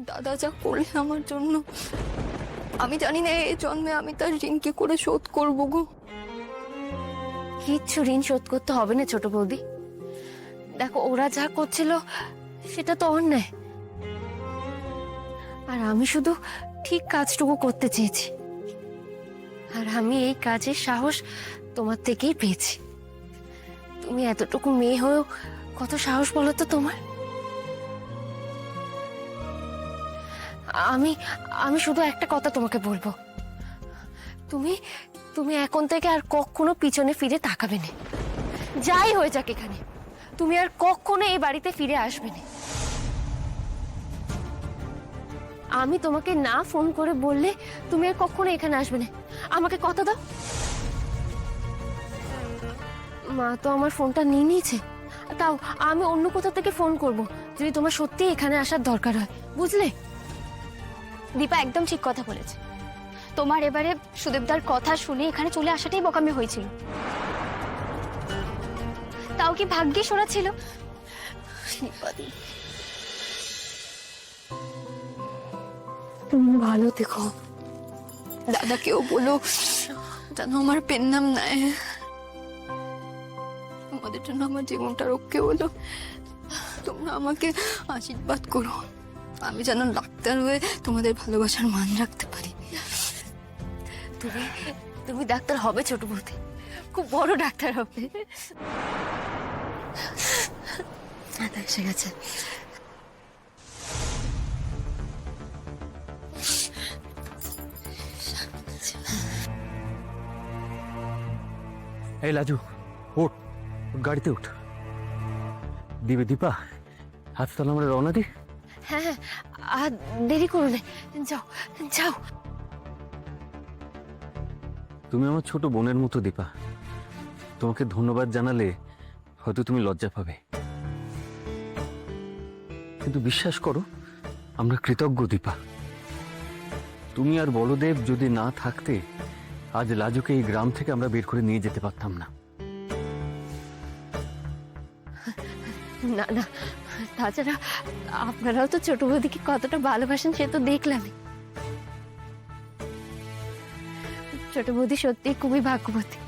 দাদা যা করলে আমার জন্য, আমি জানি না এই জন্মে আমি তার ঋণ কি করে শোধ করবো গো। কিচ্ছু ঋণ শোধ করতে হবে না ছোট বৌদি। দেখো ওরা যা করছিল সেটা তো অন্যায়, আর আমি শুধু ঠিক কাজটুকু করতে চেয়েছি, আর আমি এই কাজের সাহস তোমার থেকেই পেয়েছি। তুমি এতটুকু মেয়ে হয়েও কত সাহস বলো তো তোমার। আমি আমি শুধু একটা কথা তোমাকে বলবো, তুমি তুমি এখন থেকে আর কখনো পিছনে ফিরে তাকাবে না। যাই হয়ে যাক এখানে, তুমি আর কখনো এই বাড়িতে ফিরে আসবে না। আমি তোমাকে না ফোন করে বললে তুমি আর কখনো এখানে আসবে না। আমাকে কথা দাও। মা তো আমার ফোনটা নিয়ে নিয়েছে, তাও আমি অন্য কোথা থেকে ফোন করব যদি তোমার সত্যি এখানে আসার দরকার হয়, বুঝলে? দীপা একদম ঠিক কথা বলেছে। তোমার এবারে সুদেবদার কথা শুনে এখানে চলে আসাটাই বোকামি হয়েছিল। তাও কি ভাগ্যিস ওরা ছিল। তুমি ভালো দেখো, দাদাকেও বলো যেন আমার পেন নাম নেয়। তোমাদের জন্য আমার জীবনটা রক্ষে হলো, তোমরা আমাকে আশীর্বাদ করো, আমি যেন ডাক্তার হয়ে তোমাদের ভালোবাসার মান রাখতে পারি। তুমি তুমি ডাক্তার হবে ছোট বৌদি, খুব বড় ডাক্তার হবে। দাদা এসে গেছে। এই লাজু, ওঠ, গাড়িতে উঠ। দিবে দীপা, আজ তাহলে আমরা রওনা দিই। হ্যাঁ হ্যাঁ, আর দেরি করো না, যাও যাও। তুমি আমার ছোট বোনের মতো দীপা, তোমাকে ধন্যবাদ জানালে হয়তো তুমি লজ্জা পাবে, কিন্তু বিশ্বাস করো আমরা কৃতজ্ঞ দীপা। তুমি আর বলদেব যদি না থাকতে আজ লাজুকে এই গ্রাম থেকে আমরা বের করে নিয়ে যেতে পারতাম না। না না, তাছাড়া আপনারাও তো ছোট বৌদিকে কতটা ভালোবাসেন সে তো দেখলাম। ছোট বৌদি সত্যি খুবই ভাগ্যবতী।